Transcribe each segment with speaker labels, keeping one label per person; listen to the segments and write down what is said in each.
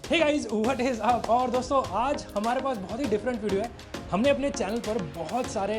Speaker 1: Hey guys, what is up. और दोस्तों, आज हमारे पास बहुत ही डिफरेंट वीडियो है। हमने अपने चैनल पर बहुत सारे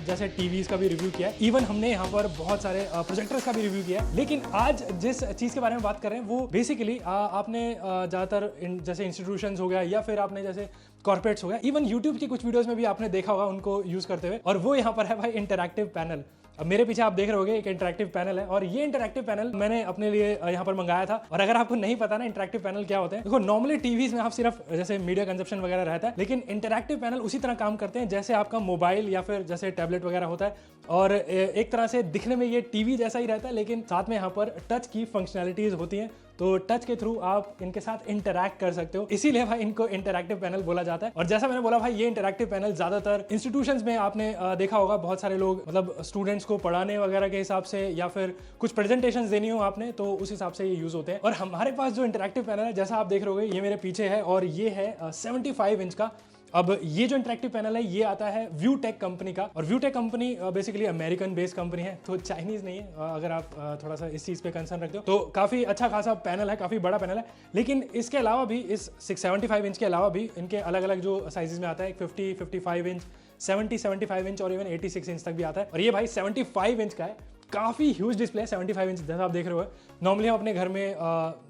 Speaker 1: जैसे टीवीज़ का भी रिव्यू किया है, इवन हमने यहाँ पर बहुत सारे प्रोजेक्टर्स का भी रिव्यू किया है। लेकिन आज जिस चीज़ के बारे में बात कर रहे हैं वो बेसिकली आपने ज़्यादातर जैसे इंस्टीट्यूशंस हो गया या फिर आपने जैसे कॉर्पोरेट्स हो गया, इवन यूट्यूब की कुछ वीडियोज़ में भी आपने देखा होगा उनको यूज़ करते हुए। और वो यहाँ पर है भाई इंटरैक्टिव पैनल। अब मेरे पीछे आप देख रहे होगे एक इंटरैक्टिव पैनल है, और ये इंटरैक्टिव पैनल मैंने अपने लिए यहाँ पर मंगाया था। और अगर आपको नहीं पता ना इंटरैक्टिव पैनल क्या होते हैं, देखो नॉर्मली टीवीज में आप सिर्फ जैसे मीडिया कंजप्शन वगैरह रहता है, लेकिन इंटरैक्टिव पैनल उसी तरह काम करते हैं जैसे आपका मोबाइल या फिर जैसे टैबलेट वगैरह होता है। और एक तरह से दिखने में ये टीवी जैसा ही रहता है, लेकिन साथ में यहाँ पर टच की फंक्शनैलिटीज होती हैं, तो टच के थ्रू आप इनके साथ इंटरैक्ट कर सकते हो, इसीलिए भाई इनको इंटरैक्टिव पैनल बोला जाता है। और जैसा मैंने बोला भाई, ये इंटरैक्टिव पैनल ज्यादातर इंस्टीट्यूशंस में आपने देखा होगा, बहुत सारे लोग मतलब स्टूडेंट्स को पढ़ाने वगैरह के हिसाब से या फिर कुछ प्रेजेंटेशंस देनी हो आपने, तो उस हिसाब से ये यूज होते हैं। और हमारे पास जो इंटरैक्टिव पैनल है, जैसा आप देख रहे होगे, ये मेरे पीछे है और ये है 75 इंच का। अब ये जो इंटरैक्टिव पैनल है ये आता है व्यूटेक कंपनी का, और Viewtech company basically American based company है, तो चाइनीज नहीं है। अगर आप थोड़ा सा इस चीज पे कंसर्न रखते हो तो काफी अच्छा खासा पैनल है, काफी बड़ा पैनल है। लेकिन इसके अलावा भी इस 675 इंच के अलावा भी इनके अलग अलग जो साइजेस में आता है, 50, 55 इंच, 70, 75 इंच और इवन 86 इंच तक भी आता है। और ये भाई 75 इंच का है, काफ़ी ह्यूज डिस्प्ले है। 75 इंच जैसा आप देख रहे हो, नॉर्मली हम अपने घर में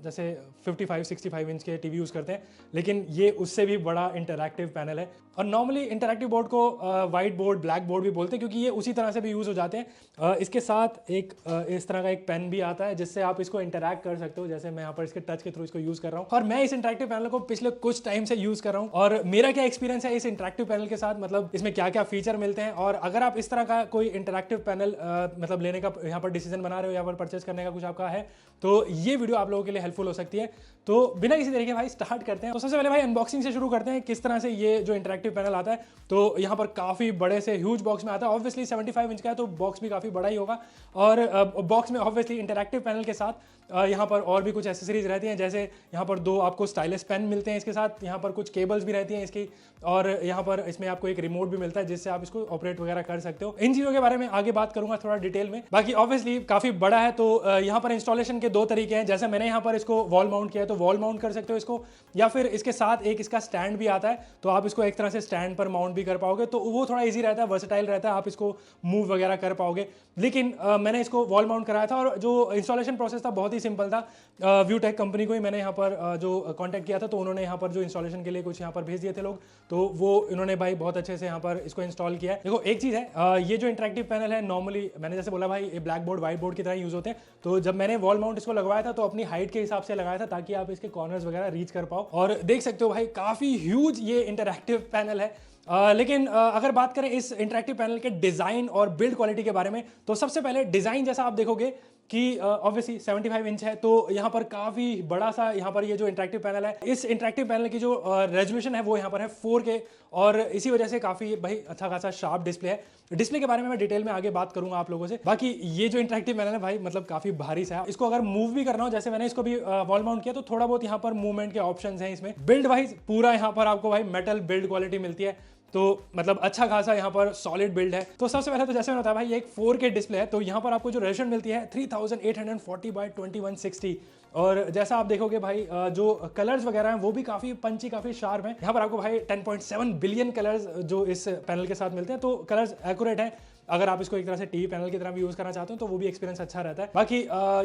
Speaker 1: जैसे 55, 65 इंच के टीवी यूज़ करते हैं, लेकिन ये उससे भी बड़ा इंटरैक्टिव पैनल है। और नॉर्मली इंटरैक्टिव बोर्ड को वाइट बोर्ड, ब्लैक बोर्ड भी बोलते हैं, क्योंकि ये उसी तरह से भी यूज़ हो जाते हैं। इसके साथ एक इस तरह का एक पेन भी आता है जिससे आप इसको इंटरैक्ट कर सकते हो, जैसे मैं यहाँ पर इसके टच के थ्रू इसको यूज़ कर रहा हूँ। और मैं इस इंटरैक्टिव पैनल को पिछले कुछ टाइम से यूज़ कर रहा हूँ, और मेरा क्या एक्सपीरियंस है इस इंटरैक्टिव पैनल के साथ, मतलब इसमें क्या क्या फीचर मिलते हैं। और अगर आप इस तरह का कोई इंटरैक्टिव पैनल मतलब लेने का यहाँ पर डिसीजन बना रहे हो या फिर परचेस करने का कुछ आपका है, तो ये वीडियो आप लोगों के लिए हेल्पफुल हो सकती है। तो बिना किसी तरीके भाई स्टार्ट करते हैं। तो सबसे पहले भाई अनबॉक्सिंग से शुरू करते हैं, किस तरह से ये जो इंटरैक्टिव पैनल आता है। तो यहाँ पर काफ़ी बड़े से ह्यूज बॉक्स में आता है। ऑब्वियसली 75 इंच का है तो बॉक्स भी काफ़ी बड़ा ही होगा। और बॉक्स में ऑब्वियसली इंटरैक्टिव पैनल के साथ यहाँ पर और भी कुछ एसेसरीज रहती हैं, जैसे यहाँ पर 2 आपको स्टाइलिश पेन मिलते हैं इसके साथ, यहाँ पर कुछ केबल्स भी रहती हैं इसकी, और यहाँ पर इसमें आपको एक रिमोट भी मिलता है जिससे आप इसको ऑपरेट वगैरह कर सकते हो। इन चीज़ों के बारे में आगे बात करूंगा थोड़ा डिटेल में। बाकी ऑब्वियसली काफ़ी बड़ा है, तो यहाँ पर इंस्टॉलेशन के 2 तरीके हैं। जैसे मैंने यहाँ पर इसको वॉल माउंट किया है, तो वॉल माउंट कर सकते हो इसको, या फिर इसके साथ एक इसका स्टैंड भी आता है, तो आप इसको एक तरह से स्टैंड पर माउंट भी कर पाओगे, तो वो थोड़ा ईजी रहता है, वर्सेटाइल रहता है, आप इसको मूव वगैरह कर पाओगे। लेकिन मैंने इसको वॉल माउंट कराया था, और जो इंस्टॉलेशन प्रोसेस था बहुत ही सिंपल था। व्यूटेक कंपनी को ही मैंने यहाँ पर जो कांटेक्ट किया था, तो उन्होंने यहाँ पर जो इंस्टॉलेशन के लिए कुछ यहाँ पर भेज दिए थे लोग, तो वो इन्होंने भाई बहुत अच्छे से यहाँ पर इसको इंस्टॉल किया है। देखो एक चीज़ है, ये जो इंटरैक्टिव पैनल है नॉर्मली मैंने जैसे बोला भाई, ये ब्लैक बोर्ड, व्हाइट बोर्ड की तरह यूज होते हैं। तो जब मैंने वॉल माउंट इसको लगवाया था तो अपनी हाइट के हिसाब से लगाया था, ताकि आप इसके कॉर्नर्स वगैरह रीच कर पाओ। और देख सकते हो भाई काफ़ी ह्यूज ये इंटरैक्टिव पैनल है। लेकिन अगर बात करें इस इंटरैक्टिव पैनल के डिज़ाइन और बिल्ड क्वालिटी के बारे में, तो सबसे पहले डिज़ाइन जैसा आप देखोगे कि ऑब्वियसली 75 इंच है, तो यहाँ पर काफ़ी बड़ा सा यहाँ पर ये जो इंटरैक्टिव पैनल है, इस इंटरैक्टिव पैनल की जो रेजोल्यूशन है वो यहाँ पर है 4K, और इसी वजह से काफ़ी भाई अच्छा खासा शार्प डिस्प्ले है। डिस्प्ले के बारे में मैं डिटेल में आगे बात करूंगा आप लोगों से। बाकी ये जो इंटरैक्टिव पैनल है भाई मतलब काफ़ी भारी सा है, इसको अगर मूव भी करना हो, जैसे मैंने इसको भी वॉल माउंट किया, तो थोड़ा बहुत यहाँ पर मूवमेंट के ऑप्शन हैं इसमें। बिल्ड वाइज पूरा यहाँ पर आपको भाई मेटल बिल्ड क्वालिटी मिलती है, तो मतलब अच्छा खासा यहाँ पर सॉलिड बिल्ड है। तो सबसे पहले तो जैसे मैंने बताया भाई, ये एक 4K डिस्प्ले है, तो यहाँ पर आपको जो रेजोल्यूशन मिलती है 3840 बाय 2160। और जैसा आप देखोगे भाई, जो कलर्स वगैरह हैं वो भी काफ़ी पंची, काफ़ी शार्प हैं। यहाँ पर आपको भाई 10.7 बिलियन कलर्स जो इस पैनल के साथ मिलते हैं, तो कलर्स एक्यूरेट हैं। अगर आप इसको एक तरह से टीवी पैनल की तरह भी यूज़ करना चाहते हो तो वो भी एक्सपीरियंस अच्छा रहता है। बाकी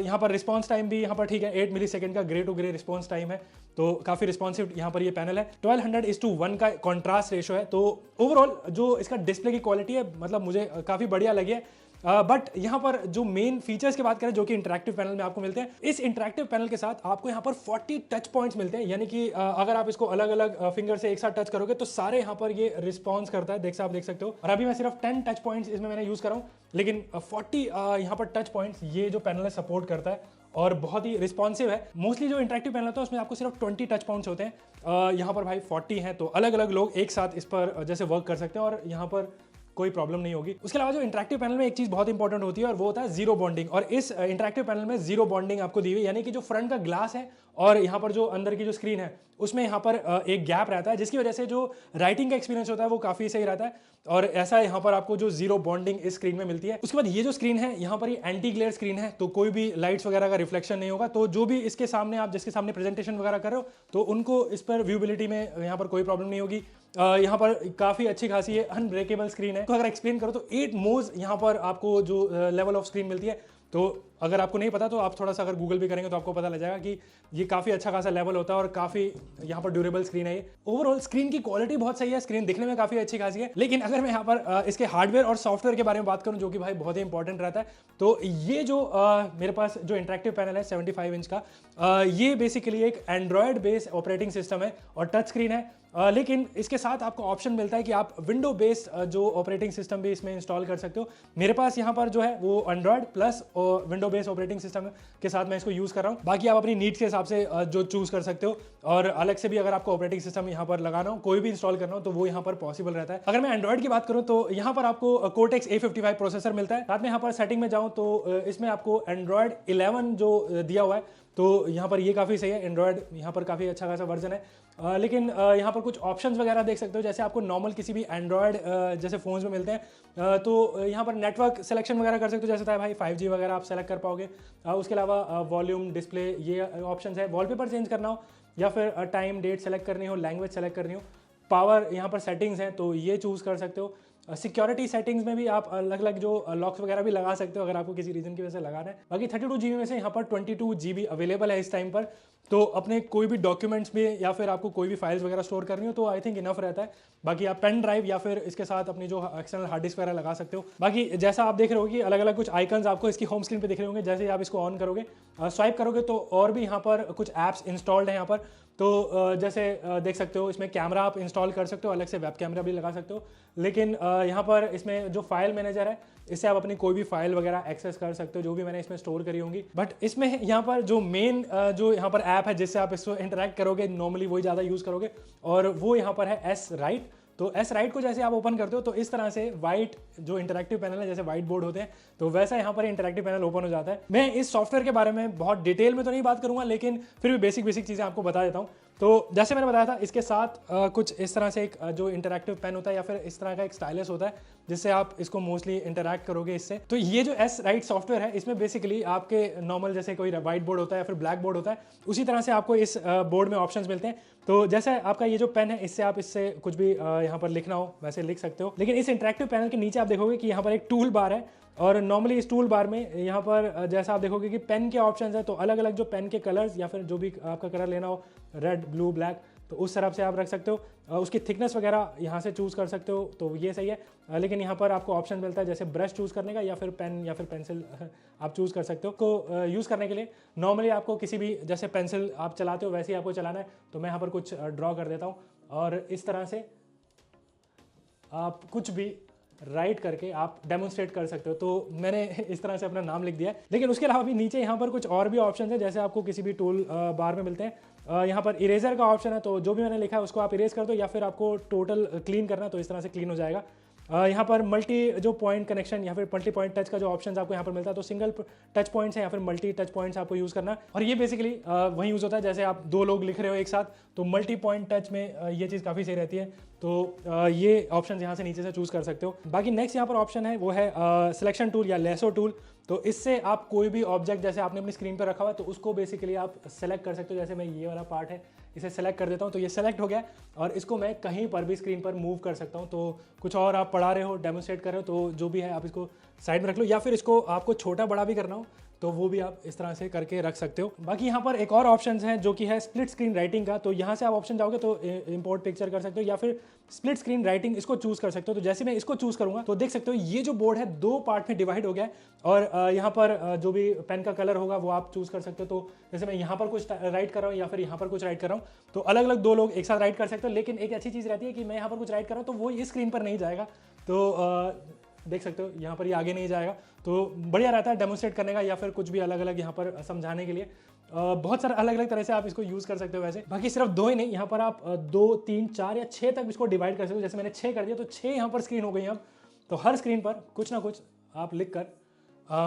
Speaker 1: यहाँ पर रिस्पॉन्स टाइम भी यहाँ पर ठीक है, 8 मिली सेकंड का grey to grey response time है, तो काफ़ी रिस्पॉन्सिव यहाँ पर ये पैनल है। 1200:1 का कॉन्ट्रास्ट रेशो है, तो ओवरऑल जो इसका डिस्प्ले की क्वालिटी है मतलब मुझे काफ़ी बढ़िया लगी है। बट यहाँ पर जो मेन फीचर्स की बात करें जो कि इंटरैक्टिव पैनल में आपको मिलते हैं, इस इंटरैक्टिव पैनल के साथ आपको यहाँ पर 40 टच पॉइंट्स मिलते हैं, यानी कि अगर आप इसको अलग अलग फिंगर से एक साथ टच करोगे तो सारे यहाँ पर ये रिस्पॉन्स करता है, आप देख सकते हो। और अभी मैं सिर्फ 10 टच पॉइंट्स इसमें मैंने यूज़ कर रहा हूँ, लेकिन 40 यहाँ पर टच पॉइंट्स ये जो पैनल है सपोर्ट करता है, और बहुत ही रिस्पॉन्सिव है। मोस्टली जो इंटरैक्टिव पैनल होता है उसमें आपको सिर्फ 20 टच पॉइंट्स होते हैं, यहाँ पर भाई 40 हैं, तो अलग अलग लोग एक साथ इस पर जैसे वर्क कर सकते हैं और यहाँ पर कोई प्रॉब्लम नहीं होगी। उसके अलावा जो इंटरैक्टिव पैनल में एक चीज बहुत इंपॉर्टेंट होती है और वो होता है जीरो बॉन्डिंग, और इस इंटरैक्टिव पैनल में जीरो बॉन्डिंग आपको दी हुई है, यानी कि जो फ्रंट का ग्लास है और यहाँ पर जो अंदर की जो स्क्रीन है उसमें यहाँ पर एक गैप रहता है, जिसकी वजह से जो राइटिंग का एक्सपीरियंस होता है वो काफ़ी सही रहता है। और ऐसा यहाँ पर आपको जो जीरो बॉन्डिंग इस स्क्रीन में मिलती है। उसके बाद ये जो स्क्रीन है यहाँ पर ये एंटी ग्लेयर स्क्रीन है, तो कोई भी लाइट्स वगैरह का रिफ्लेक्शन नहीं होगा। तो जो भी इसके सामने आप जिसके सामने प्रेजेंटेशन वगैरह कर रहे हो तो उनको इस पर व्यूबिलिटी में यहाँ पर कोई प्रॉब्लम नहीं होगी। यहाँ पर काफ़ी अच्छी खासी ये अनब्रेकेबल स्क्रीन है। तो अगर एक्सप्लेन करो तो 8 मोज यहाँ पर आपको जो लेवल ऑफ स्क्रीन मिलती है। तो अगर आपको नहीं पता तो आप थोड़ा सा अगर गूगल भी करेंगे तो आपको पता लग जाएगा कि ये काफ़ी अच्छा खासा लेवल होता है और काफ़ी यहाँ पर ड्यूरेबल स्क्रीन है। ये ओवरऑल स्क्रीन की क्वालिटी बहुत सही है, स्क्रीन दिखने में काफ़ी अच्छी खासी है। लेकिन अगर मैं यहाँ पर इसके हार्डवेयर और सॉफ्टवेयर के बारे में बात करूँ जो कि भाई बहुत ही इंपॉर्टेंट रहता है, तो ये जो मेरे पास जो इंटरेक्टिव पैनल है 75 इंच का, ये बेसिकली एक एंड्रॉयड बेस्ड ऑपरेटिंग सिस्टम है और टच स्क्रीन है। लेकिन इसके साथ आपको ऑप्शन मिलता है कि आप विंडो बेस्ड जो ऑपरेटिंग सिस्टम भी इसमें इंस्टॉल कर सकते हो। मेरे पास यहाँ पर जो है वो Android plus window based operating system के साथ मैं इसको यूज़ कर रहा हूँ। बाकी आप अपनी नीड्स के हिसाब से जो चूज़ कर सकते हो, और अलग से भी अगर आपको ऑपरेटिंग सिस्टम यहाँ पर लगाना हो, कोई भी इंस्टॉल करना हो, तो वो यहाँ पर पॉसिबल रहता है। अगर मैं एंड्रॉयड की बात करूँ तो यहाँ पर आपको कोर्टेक्स A55 प्रोसेसर मिलता है। साथ में यहाँ पर सेटिंग में जाऊँ तो इसमें आपको एंड्रॉयड 11 जो दिया हुआ है, तो यहाँ पर ये काफ़ी सही है। एंड्रॉयड यहाँ पर काफ़ी अच्छा खासा वर्जन है। लेकिन यहाँ पर कुछ ऑप्शंस वगैरह देख सकते हो, जैसे आपको नॉर्मल किसी भी एंड्रॉयड जैसे फ़ोन्स में मिलते हैं। तो यहाँ पर नेटवर्क सिलेक्शन वगैरह कर सकते हो, जैसे था भाई 5G वगैरह आप सेलेक्ट कर पाओगे। उसके अलावा वॉल्यूम, डिस्प्ले, ये ऑप्शन है। वॉलपेपर चेंज करना हो या फिर टाइम डेट सेलेक्ट करनी हो, लैंग्वेज सेलेक्ट करनी हो, पावर यहाँ पर सेटिंग्स हैं तो ये चूज़ कर सकते हो। सिक्योरिटी सेटिंग्स में भी आप अलग अलग जो लॉक्स वगैरह भी लगा सकते हो अगर आपको किसी रीजन की वजह से लगाना है। बाकी 32 GB में से यहाँ पर 22 GB अवेलेबल है इस टाइम पर। तो अपने कोई भी डॉक्यूमेंट्स में या फिर आपको कोई भी फाइल्स वगैरह स्टोर करनी हो तो आई थिंक इनफ रहता है। बाकी आप पेन ड्राइव या फिर इसके साथ अपनी जो एक्सटर्नल हार्ड डिस्क वगैरह लगा सकते हो। बाकी जैसा आप देख रहे हो कि अलग अलग कुछ आइकन्स आपको इसकी होम स्क्रीन पे दिख रहे होंगे। जैसे आप इसको ऑन करोगे, स्वाइप करोगे तो और भी यहाँ पर कुछ ऐप्स इंस्टॉल्ड हैं यहाँ पर। तो जैसे देख सकते हो इसमें कैमरा आप इंस्टॉल कर सकते हो, अलग से वेब कैमरा भी लगा सकते हो। लेकिन यहाँ पर इसमें जो फाइल मैनेजर है, इससे आप अपनी कोई भी फाइल वगैरह एक्सेस कर सकते हो जो भी मैंने इसमें स्टोर करी होंगी। बट इसमें यहाँ पर जो मेन जो यहाँ पर ऐप है जिससे आप इसको इंटरेक्ट करोगे, नॉर्मली वही ज़्यादा यूज़ करोगे, और वो यहाँ पर है एस राइट। तो एस राइट को जैसे आप ओपन करते हो तो इस तरह से वाइट जो इंटरेक्टिव पैनल है, जैसे वाइट बोर्ड होते हैं, तो वैसा यहाँ पर इंटरेक्टिव पैनल ओपन हो जाता है। मैं इस सॉफ्टवेयर के बारे में बहुत डिटेल में तो नहीं बात करूंगा, लेकिन फिर भी बेसिक चीज़ें आपको बता देता हूँ। तो जैसे मैंने बताया था, इसके साथ कुछ इस तरह से एक जो इंटरैक्टिव पेन होता है या फिर इस तरह का एक स्टाइलस होता है जिससे आप इसको मोस्टली इंटरैक्ट करोगे इससे। तो ये जो एस राइट सॉफ्टवेयर है, इसमें बेसिकली आपके नॉर्मल जैसे कोई व्हाइट बोर्ड होता है या फिर ब्लैक बोर्ड होता है, उसी तरह से आपको इस बोर्ड में ऑप्शंस मिलते हैं। तो जैसे आपका ये जो पेन है, इससे आप इससे कुछ भी यहाँ पर लिखना हो वैसे लिख सकते हो। लेकिन इस इंटरैक्टिव पैनल के नीचे आप देखोगे कि यहाँ पर एक टूल बार है, और नॉर्मली इस टूल बार में यहाँ पर जैसा आप देखोगे कि पेन के ऑप्शंस हैं, तो अलग अलग जो पेन के कलर्स या फिर जो भी आपका कलर लेना हो, रेड, ब्लू, ब्लैक, तो उस तरफ से आप रख सकते हो। उसकी थिकनेस वगैरह यहाँ से चूज़ कर सकते हो, तो ये सही है। लेकिन यहाँ पर आपको ऑप्शन मिलता है जैसे ब्रश चूज़ करने का या फिर पेन या फिर पेंसिल आप चूज़ कर सकते हो। को यूज़ करने के लिए नॉर्मली आपको किसी भी जैसे पेंसिल आप चलाते हो वैसे ही आपको चलाना है। तो मैं यहाँ पर कुछ ड्रॉ कर देता हूँ और इस तरह से आप कुछ भी राइट करके आप डेमोन्स्ट्रेट कर सकते हो। तो मैंने इस तरह से अपना नाम लिख दिया है। लेकिन उसके अलावा भी नीचे यहाँ पर कुछ और भी ऑप्शन है, जैसे आपको किसी भी टूल बार में मिलते हैं। यहाँ पर इरेजर का ऑप्शन है, तो जो भी मैंने लिखा है उसको आप इरेज कर दो, या फिर आपको टोटल क्लीन करना है तो इस तरह से क्लीन हो जाएगा। यहाँ पर मल्टी जो पॉइंट कनेक्शन या फिर मल्टी पॉइंट टच का जो ऑप्शन आपको यहाँ पर मिलता है, तो सिंगल टच पॉइंट्स है या फिर मल्टी टच पॉइंट्स आपको यूज़ करना है। और ये बेसिकली वही यूज़ होता है जैसे आप दो लोग लिख रहे हो एक साथ, तो मल्टी पॉइंट टच में ये चीज़ काफ़ी सही रहती है। तो ये ऑप्शन यहाँ से नीचे से चूज़ कर सकते हो। बाकी नेक्स्ट यहाँ पर ऑप्शन है वो है सिलेक्शन टूल या लेसो टूल। तो इससे आप कोई भी ऑब्जेक्ट जैसे आपने अपनी स्क्रीन पर रखा हुआ है तो उसको बेसिकली आप सेलेक्ट कर सकते हो। जैसे मैं ये वाला पार्ट है इसे सेलेक्ट कर देता हूँ, तो ये सेलेक्ट हो गया और इसको मैं कहीं पर भी स्क्रीन पर मूव कर सकता हूँ। तो कुछ और आप पढ़ा रहे हो, डेमोन्स्ट्रेट कर रहे हो, तो जो भी है आप इसको साइड में रख लो, या फिर इसको आपको छोटा बड़ा भी करना हो तो वो भी आप इस तरह से करके रख सकते हो। बाकी यहाँ पर एक और ऑप्शन है जो कि है स्प्लिट स्क्रीन राइटिंग का। तो यहाँ से आप ऑप्शन जाओगे तो इंपोर्ट पिक्चर कर सकते हो या फिर स्प्लिट स्क्रीन राइटिंग इसको चूज़ कर सकते हो। तो जैसे मैं इसको चूज़ करूँगा तो देख सकते हो ये जो बोर्ड है दो पार्ट में डिवाइड हो गया है, और यहाँ पर जो भी पेन का कलर होगा वो आप चूज़ कर सकते हो। तो जैसे मैं यहाँ पर कुछ राइट कर रहा हूँ या फिर यहाँ पर कुछ राइट कर रहा हूँ, तो अलग अलग दो लोग एक साथ राइट कर सकते हो। लेकिन एक अच्छी चीज़ रहती है कि मैं यहाँ पर कुछ राइट कर रहा हूँ तो वो इस स्क्रीन पर नहीं जाएगा। तो देख सकते हो यहाँ पर ये आगे नहीं जाएगा। तो बढ़िया रहता है डेमोन्स्ट्रेट करने का या फिर कुछ भी अलग अलग यहाँ पर समझाने के लिए। बहुत सारे अलग अलग तरह से आप इसको यूज़ कर सकते हो। वैसे बाकी सिर्फ दो ही नहीं, यहाँ पर आप 2, 3, 4 या 6 तक इसको डिवाइड कर सकते हो। जैसे मैंने 6 कर दिया तो 6 यहाँ पर स्क्रीन हो गई अब। तो हर स्क्रीन पर कुछ ना कुछ आप लिख कर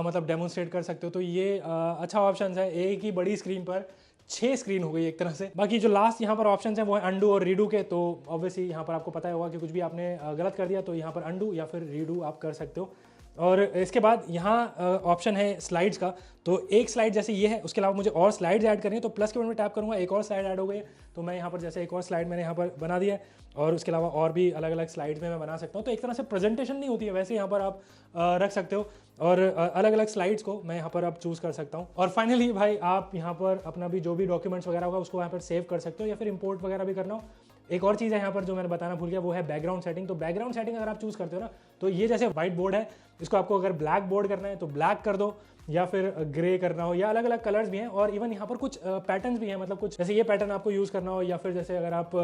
Speaker 1: मतलब डेमोन्स्ट्रेट कर सकते हो। तो ये अच्छा ऑप्शन है, एक ही बड़ी स्क्रीन पर 6 स्क्रीन हो गई एक तरह से। बाकी जो लास्ट यहाँ पर ऑप्शन है वो है अंडू और रीडू के। तो ऑब्वियसली यहाँ पर आपको पता ही होगा कि कुछ भी आपने गलत कर दिया तो यहाँ पर अंडू या फिर रीडू आप कर सकते हो। और इसके बाद यहाँ ऑप्शन है स्लाइड्स का। तो एक स्लाइड जैसे ये है, उसके अलावा मुझे और स्लाइड्स ऐड करनी है तो प्लस के बटन में टैप करूँगा, एक और स्लाइड ऐड हो गई है। तो मैं यहाँ पर जैसे एक और स्लाइड मैंने यहाँ पर बना दिया है और उसके अलावा और भी अलग अलग स्लाइड्स में मैं बना सकता हूँ। तो एक तरह से प्रेजेंटेशन नहीं होती है वैसे यहाँ पर आप रख सकते हो और अलग अलग स्लाइड्स को मैं यहाँ पर अब चूज़ कर सकता हूँ। और फाइनली भाई आप यहाँ पर अपना भी जो भी डॉक्यूमेंट्स वगैरह होगा उसको यहाँ पर सेव कर सकते हो या फिर इंपोर्ट वगैरह भी करना हो। एक और चीज़ है यहाँ पर जो मैंने बताना भूल गया, वो है बैकग्राउंड सेटिंग। तो बैकग्राउंड सेटिंग अगर आप चूज़ करते हो ना, तो ये जैसे व्हाइट बोर्ड है, इसको आपको अगर ब्लैक बोर्ड करना है तो ब्लैक कर दो, या फिर ग्रे करना हो, या अलग अलग कलर्स भी हैं। और इवन यहाँ पर कुछ पैटर्न्स भी हैं, मतलब कुछ जैसे ये पैटर्न आपको यूज़ करना हो, या फिर जैसे अगर आप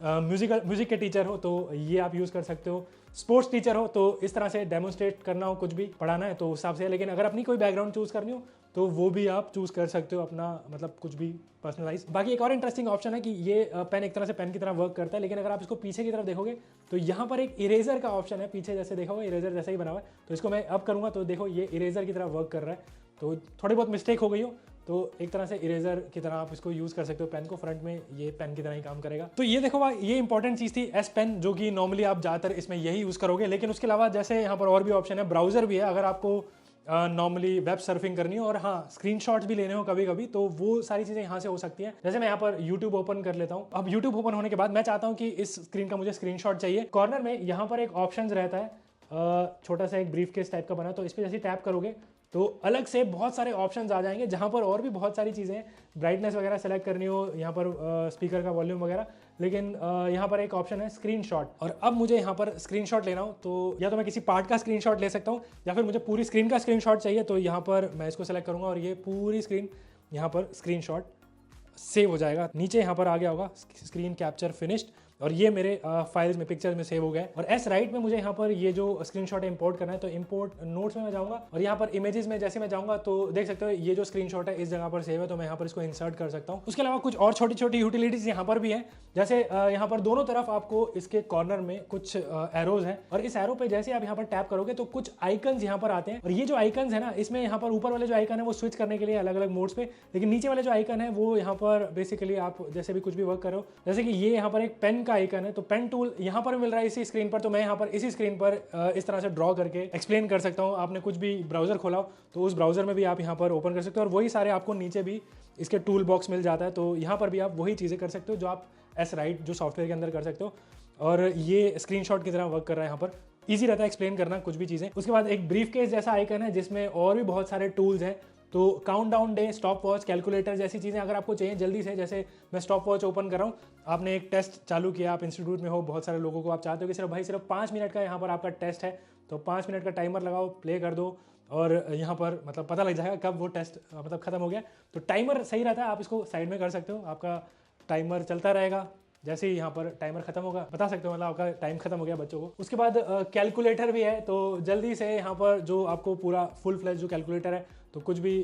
Speaker 1: म्यूजिक के टीचर हो तो ये आप यूज़ कर सकते हो, स्पोर्ट्स टीचर हो तो इस तरह से डेमोन्स्ट्रेट करना हो, कुछ भी पढ़ाना है तो उस हिसाब से। लेकिन अगर अपनी कोई बैकग्राउंड चूज़ करनी हो तो वो भी आप चूज़ कर सकते हो अपना, मतलब कुछ भी पर्सनलाइज। बाकी एक और इंटरेस्टिंग ऑप्शन है कि ये पेन एक तरह से पेन की तरह वर्क करता है, लेकिन अगर आप इसको पीछे की तरफ देखोगे तो यहाँ पर एक इरेजर का ऑप्शन है पीछे, जैसे देखोगे इरेजर जैसे ही बना हुआ है। तो इसको मैं अब करूँगा तो देखो ये इरेजर की तरह वर्क कर रहा है। तो थोड़ी बहुत मिस्टेक हो गई हो तो एक तरह से इरेजर की तरह आप इसको यूज़ कर सकते हो पेन को, फ्रंट में ये पेन की तरह ही काम करेगा। तो ये देखो भाई, ये इंपॉर्टेंट चीज़ थी एस पेन, जो कि नॉर्मली आप ज़्यादातर इसमें यही यूज़ करोगे। लेकिन उसके अलावा जैसे यहाँ पर और भी ऑप्शन है, ब्राउज़र भी है अगर आपको नॉर्मली वेब सर्फिंग करनी हो, और हाँ स्क्रीनशॉट्स भी लेने हो कभी कभी, तो वो सारी चीज़ें यहाँ से हो सकती हैं। जैसे मैं यहाँ पर यूट्यूब ओपन कर लेता हूँ। अब यूट्यूब ओपन होने के बाद मैं चाहता हूँ कि इस स्क्रीन का मुझे स्क्रीनशॉट चाहिए। कॉर्नर में यहाँ पर एक ऑप्शन रहता है, छोटा सा एक ब्रीफ केस टाइप का बना, तो इस पर जैसे टैप करोगे तो अलग से बहुत सारे ऑप्शंस आ जाएंगे, जहाँ पर और भी बहुत सारी चीज़ें हैं। ब्राइटनेस वगैरह सेलेक्ट करनी हो, यहाँ पर स्पीकर का वॉल्यूम वगैरह। लेकिन यहाँ पर एक ऑप्शन है स्क्रीनशॉट, और अब मुझे यहाँ पर स्क्रीनशॉट लेना हो तो या तो मैं किसी पार्ट का स्क्रीनशॉट ले सकता हूँ, या फिर मुझे पूरी स्क्रीन का स्क्रीनशॉट चाहिए तो यहाँ पर मैं इसको सेलेक्ट करूँगा और ये पूरी स्क्रीन यहाँ पर स्क्रीनशॉट सेव हो जाएगा। नीचे यहाँ पर आ गया होगा स्क्रीन कैप्चर फिनिश्ड, और ये मेरे फाइल्स में, पिक्चर्स में सेव हो गए। और एस राइट में मुझे यहाँ पर ये जो स्क्रीनशॉट है इंपोर्ट करना है, तो इंपोर्ट नोट्स में मैं जाऊँगा और यहाँ पर इमेजेस में जैसे मैं जाऊँगा तो देख सकते हो ये जो स्क्रीनशॉट है इस जगह पर सेव है, तो मैं यहाँ पर इसको इंसर्ट कर सकता हूँ। उसके अलावा कुछ और छोटी छोटी यूटिलिटीज यहाँ पर भी हैं, जैसे यहाँ पर दोनों तरफ आपको इसके कॉर्नर में कुछ एरोज हैं, और इस एरो पे जैसे आप यहाँ पर टैप करोगे तो कुछ आइकन्स यहाँ पर आते हैं। और ये जो आइकन्स है ना, इसमें यहाँ पर ऊपर वाले जो आइकन है वो स्विच करने के लिए अलग अलग मोड्स पे, लेकिन नीचे वाले जो आइकन है वो यहाँ पर बेसिकली आप जैसे भी कुछ भी वर्क करो, जैसे कि ये यहाँ पर एक पेन का आइकन है, तो पेन टूल यहाँ पर मिल रहा है इसी स्क्रीन पर, तो मैं यहाँ पर इसी स्क्रीन पर इस तरह से ड्रॉ करके एक्सप्लेन कर सकता हूँ। आपने कुछ भी ब्राउजर खोला हो तो उस ब्राउजर में भी आप यहाँ पर ओपन कर सकते हो, और वही सारे आपको नीचे भी इसके टूल बॉक्स मिल जाता है, तो यहाँ पर भी आप वही चीज़ें कर सकते हो जो आप एस राइट जो सॉफ्टवेयर के अंदर कर सकते हो। और ये स्क्रीनशॉट की तरह वर्क कर रहा है, यहाँ पर ईजी रहता है एक्सप्लेन करना कुछ भी चीज़ें। उसके बाद एक ब्रीफ केस जैसा आइकन है जिसमें और भी बहुत सारे टूल्स हैं, तो count down day, stop watch, calculator जैसी चीज़ें अगर आपको चाहिए जल्दी से, जैसे मैं स्टॉप वॉच ओपन कर रहा हूँ, आपने एक टेस्ट चालू किया, आप इंस्टीट्यूट में हो, बहुत सारे लोगों को आप चाहते हो कि सिर्फ भाई सिर्फ 5 मिनट का यहाँ पर आपका टेस्ट है, तो 5 मिनट का टाइमर लगाओ, प्ले कर दो, और यहाँ पर मतलब पता लग जाएगा कब वो टेस्ट मतलब खत्म हो गया। तो टाइमर सही रहता है, आप इसको साइड में कर सकते हो, आपका टाइमर चलता रहेगा, जैसे ही यहाँ पर टाइमर खत्म होगा बता सकते हो मतलब आपका टाइम खत्म हो गया बच्चों को। उसके बाद कैलकुलेटर भी है, तो जल्दी से यहाँ पर जो आपको पूरा फुल फ्लैश जो कैलकुलेटर है, तो कुछ भी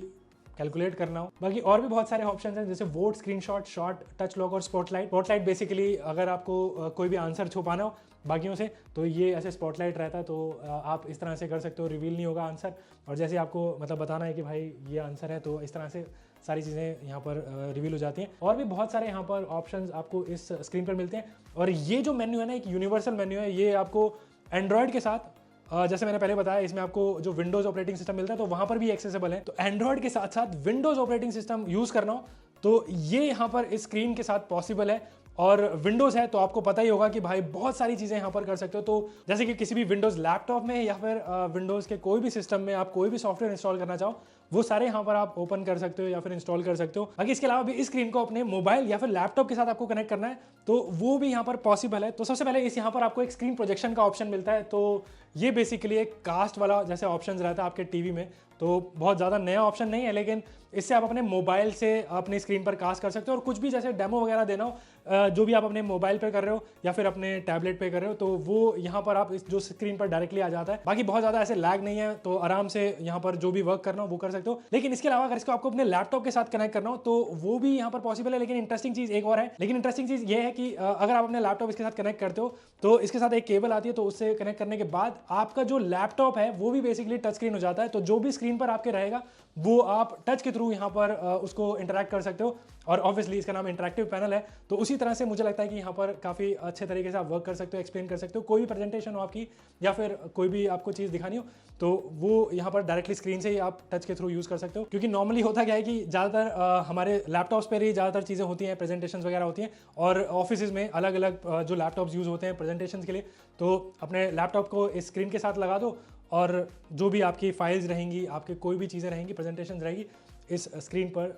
Speaker 1: कैलकुलेट करना हो। बाकी और भी बहुत सारे ऑप्शंस हैं, जैसे vote, screenshot, shot, touch lock और स्पॉटलाइट। स्पॉटलाइट बेसिकली अगर आपको कोई भी आंसर छुपाना हो बाकियों से, तो ये ऐसे स्पॉटलाइट रहता है, तो आप इस तरह से कर सकते हो, रिवील नहीं होगा आंसर, और जैसे आपको मतलब बताना है कि भाई ये आंसर है, तो इस तरह से सारी चीज़ें यहाँ पर रिवील हो जाती हैं। और भी बहुत सारे यहाँ पर ऑप्शंस आपको इस स्क्रीन पर मिलते हैं। और ये जो मेन्यू है ना, एक यूनिवर्सल मेन्यू है, ये आपको एंड्रॉयड के साथ जैसे मैंने पहले बताया, इसमें आपको जो विंडोज़ ऑपरेटिंग सिस्टम मिलता है तो वहाँ पर भी एक्सेसिबल है। तो एंड्रॉयड के साथ साथ विंडोज़ ऑपरेटिंग सिस्टम यूज़ करना हो तो ये यहाँ पर इस स्क्रीन के साथ पॉसिबल है। और विंडोज़ है तो आपको पता ही होगा कि भाई बहुत सारी चीज़ें यहाँ पर कर सकते हो। तो जैसे कि किसी भी विंडोज़ लैपटॉप में या फिर विंडोज़ के कोई भी सिस्टम में आप कोई भी सॉफ्टवेयर इंस्टॉल करना चाहो, वो सारे यहाँ पर आप ओपन कर सकते हो या फिर इंस्टॉल कर सकते हो। बाकी इसके अलावा भी इस स्क्रीन को अपने मोबाइल या फिर लैपटॉप के साथ आपको कनेक्ट करना है तो वो भी यहाँ पर पॉसिबल है। तो सबसे पहले इस यहाँ पर आपको एक स्क्रीन प्रोजेक्शन का ऑप्शन मिलता है, तो ये बेसिकली एक कास्ट वाला जैसे ऑप्शन रहता है आपके टीवी में, तो बहुत ज़्यादा नया ऑप्शन नहीं है, लेकिन इससे आप अपने मोबाइल से अपनी स्क्रीन पर कास्ट कर सकते हो। और कुछ भी जैसे डेमो वगैरह देना हो, जो भी आप अपने मोबाइल पे कर रहे हो या फिर अपने टैबलेट पे कर रहे हो, तो वो यहाँ पर आप इस जो स्क्रीन पर डायरेक्टली आ जाता है। बाकी बहुत ज़्यादा ऐसे लैग नहीं है, तो आराम से यहाँ पर जो भी वर्क करना हो वो कर सकते हो। लेकिन इसके अलावा अगर इसको आपको अपने लैपटॉप के साथ कनेक्ट करना हो तो वो भी यहाँ पर पॉसिबल है। लेकिन इंटरेस्टिंग चीज़ एक और है, लेकिन इंटरेस्टिंग चीज़ ये है कि अगर आप अपने लैपटॉप इसके साथ कनेक्ट करते हो तो इसके साथ एक केबल आती है, तो उससे कनेक्ट करने के बाद आपका जो लैपटॉप है वो भी बेसिकली टच स्क्रीन हो जाता है। तो जो भी स्क्रीन पर आपके रहेगा वो आप टच के थ्रू यहाँ पर उसको इंटरेक्ट कर सकते हो। और ऑब्वियसली इसका नाम इंटरेक्टिव पैनल है, तो उसी तरह से मुझे लगता है कि यहाँ पर काफ़ी अच्छे तरीके से आप वर्क कर सकते हो, एक्सप्लेन कर सकते हो। कोई भी प्रेजेंटेशन हो आपकी या फिर कोई भी आपको चीज़ दिखानी हो तो वो यहाँ पर डायरेक्टली स्क्रीन से ही आप टच के थ्रू यूज़ कर सकते हो। क्योंकि नॉर्मली होता क्या है कि ज़्यादातर हमारे लैपटॉप्स पर ही ज़्यादातर चीज़ें होती हैं, प्रेजेंटेशन वगैरह होती हैं, और ऑफिस में अलग अलग जो लैपटॉप्स यूज़ होते हैं प्रेजेंटेशन के लिए, तो अपने लैपटॉप को इस स्क्रीन के साथ लगा दो और जो भी आपकी फाइल्स रहेंगी, आपके कोई भी चीज़ें रहेंगी, प्रेजेंटेशन रहेगी, इस स्क्रीन पर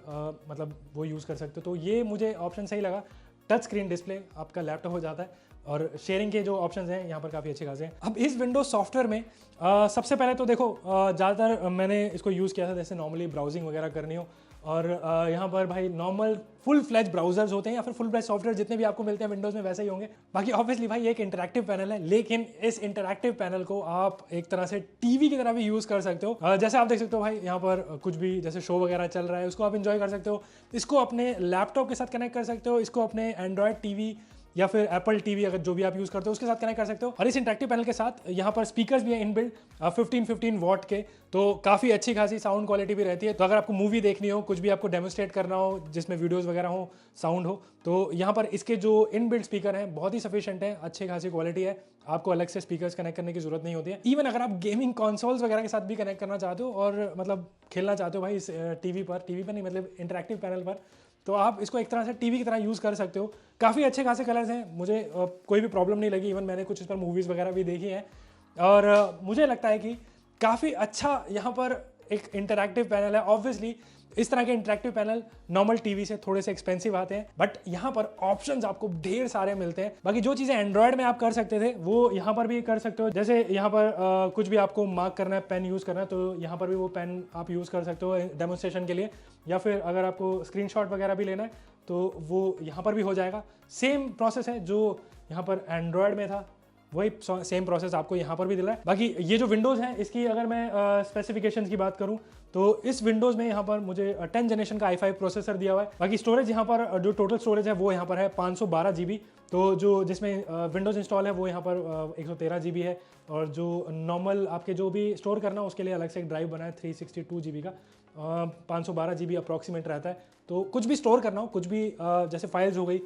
Speaker 1: मतलब वो यूज़ कर सकते हो। तो ये मुझे ऑप्शन सही लगा। टच स्क्रीन डिस्प्ले आपका लैपटॉप हो जाता है और शेयरिंग के जो ऑप्शंस हैं यहाँ पर काफ़ी अच्छे खासे हैं। अब इस विंडोज सॉफ्टवेयर में सबसे पहले तो देखो ज़्यादातर मैंने इसको यूज़ किया था जैसे नॉर्मली ब्राउजिंग वगैरह करनी हो, और यहाँ पर भाई नॉर्मल फुल फ्लैज ब्राउजर्स होते हैं या फिर फुल फ्लैज सॉफ्टवेयर जितने भी आपको मिलते हैं विंडोज़ में वैसे ही होंगे। बाकी ऑब्वियसली भाई ये एक इंटरैक्टिव पैनल है, लेकिन इस इंटरैक्टिव पैनल को आप एक तरह से टीवी की तरह भी यूज़ कर सकते हो। जैसे आप देख सकते हो भाई यहाँ पर कुछ भी जैसे शो वगैरह चल रहा है उसको आप इंजॉय कर सकते हो, इसको अपने लैपटॉप के साथ कनेक्ट कर सकते हो, इसको अपने एंड्रॉयड टीवी या फिर एप्पल टीवी अगर जो भी आप यूज़ करते हो उसके साथ कनेक्ट कर सकते हो। और इस इंटरेक्टिव पैनल के साथ यहाँ पर स्पीकर्स भी हैं इनबिल्ट 15 वॉट के, तो काफ़ी अच्छी खासी साउंड क्वालिटी भी रहती है। तो अगर आपको मूवी देखनी हो, कुछ भी आपको डेमोस्ट्रेट करना हो जिसमें वीडियोस वगैरह हो, साउंड हो, तो यहाँ पर इसके जो इनबिल्ट स्पीकर हैं बहुत ही सफिशिएंट हैं, अच्छी खासी क्वालिटी है, आपको अलग से स्पीकर्स कनेक्ट करने की जरूरत नहीं होती है। इवन अगर आप गेमिंग कंसोल्स वगैरह के साथ भी कनेक्ट करना चाहते हो और मतलब खेलना चाहते हो भाई इस टीवी पर नहीं मतलब इंटरेक्टिव पैनल पर, तो आप इसको एक तरह से टीवी की तरह यूज़ कर सकते हो। काफ़ी अच्छे खासे कलर्स हैं, मुझे कोई भी प्रॉब्लम नहीं लगी। इवन मैंने कुछ इस पर मूवीज़ वगैरह भी देखी हैं और मुझे लगता है कि काफ़ी अच्छा यहाँ पर एक इंटरैक्टिव पैनल है। ऑब्वियसली इस तरह के इंटरैक्टिव पैनल नॉर्मल टीवी से थोड़े से एक्सपेंसिव आते हैं, बट यहाँ पर ऑप्शंस आपको ढेर सारे मिलते हैं। बाकी जो चीज़ें एंड्रॉयड में आप कर सकते थे वो यहाँ पर भी कर सकते हो। जैसे यहाँ पर कुछ भी आपको मार्क करना है, पेन यूज़ करना है, तो यहाँ पर भी वो पेन आप यूज़ कर सकते हो डेमोन्स्ट्रेशन के लिए, या फिर अगर आपको स्क्रीनशॉट वगैरह भी लेना है तो वो यहाँ पर भी हो जाएगा। सेम प्रोसेस है जो यहाँ पर एंड्रॉयड में था, वही सेम प्रोसेस आपको यहाँ पर भी दिला है। बाकी ये जो विंडोज़ है इसकी अगर मैं स्पेसिफिकेशंस की बात करूँ तो इस विंडोज़ में यहाँ पर मुझे 10 जनरेशन का i5 प्रोसेसर दिया हुआ है। बाकी स्टोरेज यहाँ पर जो टोटल स्टोरेज है वो यहाँ पर है 512 GB, तो जो जिसमें विंडोज़ इंस्टॉल है वो यहाँ पर 113 GB है, और जो नॉर्मल आपके जो भी स्टोर करना उसके लिए अलग से एक ड्राइव बना है 362 GB का, 512 GB अप्रॉक्सीमेट रहता है। तो कुछ भी स्टोर करना हो, कुछ भी जैसे फाइल्स हो गई,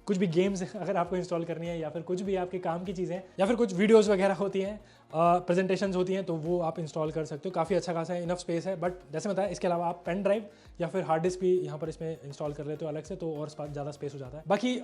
Speaker 1: कुछ भी गेम्स अगर आपको इंस्टॉल करनी है, या फिर कुछ भी आपके काम की चीज़ें, या फिर कुछ वीडियोस वगैरह होती हैं, प्रेजेंटेशंस होती हैं, तो वो आप इंस्टॉल कर सकते हो। काफ़ी अच्छा खासा है, इनफ स्पेस है। बट जैसे बताया इसके अलावा आप पेन ड्राइव या फिर हार्ड डिस्क भी यहाँ पर इसमें इंस्टॉल कर लेते हो अलग से, तो और ज़्यादा स्पेस हो जाता है। बाकी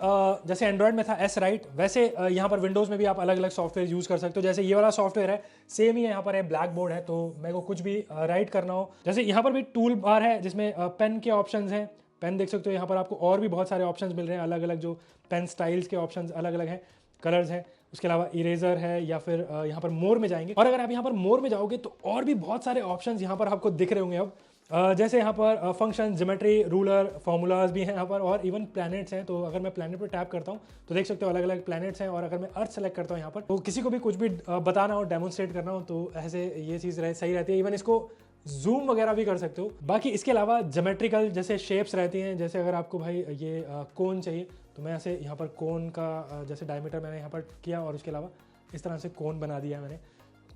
Speaker 1: जैसे एंड्रॉयड में था एस राइट, वैसे यहाँ पर विंडोज़ में भी आप अलग अलग सॉफ्टवेयर यूज़ कर सकते हो। जैसे ये वाला सॉफ्टवेयर है सेम ही यहाँ पर है, ब्लैक बोर्ड है, तो मेरे को कुछ भी राइट करना हो, जैसे यहाँ पर भी टूल बार है जिसमें पेन के ऑप्शन हैं। पेन देख सकते हो, यहाँ पर आपको और भी बहुत सारे ऑप्शंस मिल रहे हैं, अलग अलग जो पेन स्टाइल्स के ऑप्शंस अलग अलग हैं, कलर्स हैं। उसके अलावा इरेजर है, या फिर यहाँ पर मोर में जाएंगे, और अगर आप यहाँ पर मोर में जाओगे तो और भी बहुत सारे ऑप्शंस यहाँ पर आपको दिख रहे होंगे अब। जैसे यहाँ पर फंक्शन, ज्योमेट्री, रूलर, फॉर्मूलाज भी हैं यहाँ पर, और इवन प्लैनेट्स हैं। तो अगर मैं प्लैनेट पर टैप करता हूँ तो देख सकते हो अलग अलग प्लैनेट्स हैं, और अगर मैं अर्थ सेलेक्ट करता हूँ यहाँ पर, तो किसी को भी कुछ भी बताना हो, डेमोन्स्ट्रेट करना हो, तो ऐसे ये चीज़ सही रहती है। इवन इसको जूम वगैरह भी कर सकते हो। बाकी इसके अलावा ज्योमेट्रिकल जैसे शेप्स रहती हैं, जैसे अगर आपको भाई ये कोन चाहिए तो मैं ऐसे यहाँ पर कोन का जैसे डायमीटर मैंने यहाँ पर किया, और उसके अलावा इस तरह से कोन बना दिया मैंने,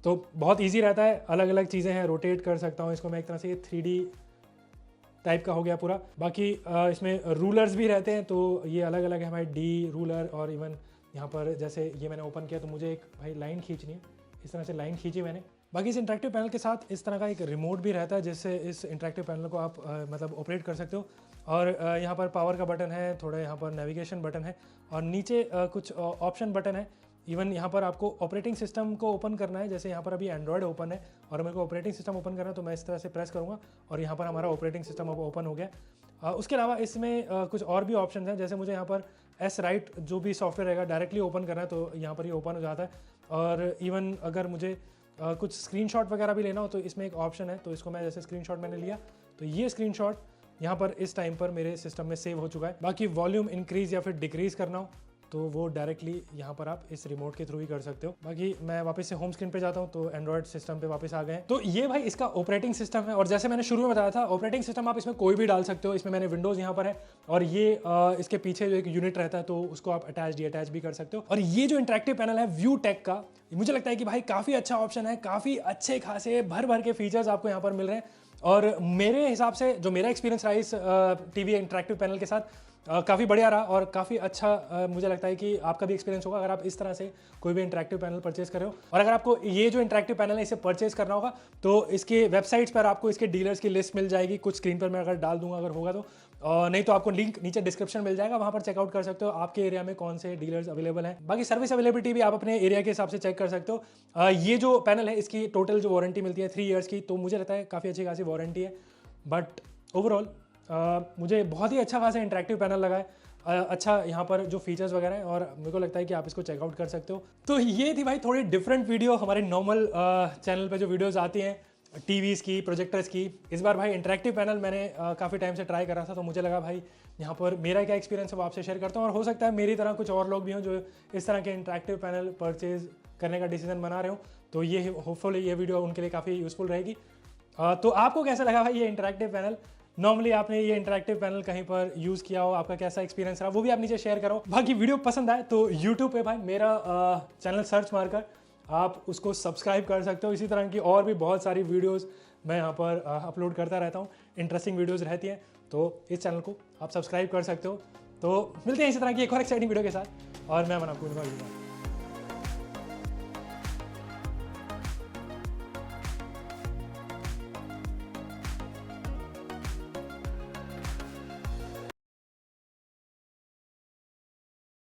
Speaker 1: तो बहुत इजी रहता है। अलग अलग चीज़ें हैं, रोटेट कर सकता हूँ इसको मैं, एक तरह से ये 3D टाइप का हो गया पूरा। बाकी इसमें रूलर्स भी रहते हैं, तो ये अलग अलग है हमारे डी रूलर, और इवन यहाँ पर जैसे ये मैंने ओपन किया तो मुझे एक भाई लाइन खींचनी है, इस तरह से लाइन खींची मैंने। बाकी इस इंटरेक्टिव पैनल के साथ इस तरह का एक रिमोट भी रहता है, जिससे इस इंटरेक्टिव पैनल को आप मतलब ऑपरेट कर सकते हो। और यहाँ पर पावर का बटन है, थोड़ा यहाँ पर नेविगेशन बटन है, और नीचे कुछ ऑप्शन बटन है। इवन यहाँ पर आपको ऑपरेटिंग सिस्टम को ओपन करना है, जैसे यहाँ पर अभी एंड्रॉयड ओपन है और मेरे को ऑपरेटिंग सिस्टम ओपन करना है, तो मैं इस तरह से प्रेस करूँगा और यहाँ पर हमारा ऑपरेटिंग सिस्टम अब ओपन हो गया। उसके अलावा इसमें कुछ और भी ऑप्शन हैं, जैसे मुझे यहाँ पर एस राइट जो भी सॉफ्टवेयर रहेगा डायरेक्टली ओपन करना है, तो यहाँ पर ही ओपन हो जाता है। और इवन अगर मुझे कुछ स्क्रीनशॉट वगैरह भी लेना हो तो इसमें एक ऑप्शन है, तो इसको मैं जैसे स्क्रीनशॉट मैंने लिया तो ये स्क्रीनशॉट यहाँ पर इस टाइम पर मेरे सिस्टम में सेव हो चुका है। बाकी वॉल्यूम इंक्रीज या फिर डिक्रीज करना हो तो वो डायरेक्टली यहाँ पर आप इस रिमोट के थ्रू ही कर सकते हो। बाकी मैं वापस से होम स्क्रीन पे जाता हूँ तो एंड्रॉयड सिस्टम पे वापस आ गए। तो ये भाई इसका ऑपरेटिंग सिस्टम है, और जैसे मैंने शुरू में बताया था ऑपरेटिंग सिस्टम आप इसमें कोई भी डाल सकते हो। इसमें मैंने विंडोज़ यहाँ पर है, और ये इसके पीछे जो एक यूनिट रहता है तो उसको आप अटैच डीअटैच भी कर सकते हो। और ये जो इंटरेक्टिव पैनल है व्यू टेक का, मुझे लगता है कि भाई काफ़ी अच्छा ऑप्शन है, काफ़ी अच्छे खासे भर भर के फीचर्स आपको यहाँ पर मिल रहे हैं। और मेरे हिसाब से जो मेरा एक्सपीरियंस रहा इस टीवी इंटरेक्टिव पैनल के साथ काफ़ी बढ़िया रहा और काफ़ी अच्छा मुझे लगता है कि आपका भी एक्सपीरियंस होगा अगर आप इस तरह से कोई भी इंटरेक्टिव पैनल परचेज कर रहे हो। और अगर आपको ये जो इंटरेक्टिव पैनल है इसे परचेज करना होगा तो इसके वेबसाइट्स पर आपको इसके डीलर्स की लिस्ट मिल जाएगी, कुछ स्क्रीन पर मैं अगर डाल दूंगा अगर होगा तो, नहीं तो आपको लिंक नीचे डिस्क्रिप्शन मिल जाएगा, वहाँ पर चेकआउट कर सकते हो आपके एरिया में कौन से डीलर्स अवेलेबल हैं। बाकी सर्विस अवेलेबिलिटी भी आप अपने एरिया के हिसाब से चेक कर सकते हो। ये जो पैनल है इसकी टोटल जो वारंटी मिलती है 3 ईयर्स की, तो मुझे लगता है काफ़ी अच्छी खासी वारंटी है। बट ओवरऑल मुझे बहुत ही अच्छा खासा इंटरेक्टिव पैनल लगा है। अच्छा यहाँ पर जो फीचर्स वगैरह हैं और मेरे को लगता है कि आप इसको चेकआउट कर सकते हो। तो ये थी भाई थोड़ी डिफरेंट वीडियो हमारे नॉर्मल चैनल पे जो वीडियोस आती हैं टीवीज़ की, प्रोजेक्टर्स की। इस बार भाई इंटरेक्टिव पैनल मैंने काफ़ी टाइम से ट्राई कर रहा था, तो मुझे लगा भाई यहाँ पर मेरा क्या एक्सपीरियंस है वो आपसे शेयर करता हूँ। और हो सकता है मेरी तरह कुछ और लोग भी हों जो इस तरह के इंटरेक्टिव पैनल परचेज करने का डिसीजन बना रहे हो, तो ये होपफुली ये वीडियो उनके लिए काफ़ी यूज़फुल रहेगी। तो आपको कैसा लगा भाई ये इंटरेक्टिव पैनल? नॉर्मली आपने ये इंटरेक्टिव पैनल कहीं पर यूज़ किया हो, आपका कैसा एक्सपीरियंस रहा वो भी आप नीचे शेयर करो। बाकी वीडियो पसंद आए तो यूट्यूब पे भाई मेरा चैनल सर्च मारकर आप उसको सब्सक्राइब कर सकते हो। इसी तरह की और भी बहुत सारी वीडियोस मैं यहाँ पर अपलोड करता रहता हूँ, इंटरेस्टिंग वीडियोस रहती हैं, तो इस चैनल को आप सब्सक्राइब कर सकते हो। तो मिलते हैं इसी तरह की एक और एक्साइटिंग वीडियो के साथ, और मैं आपको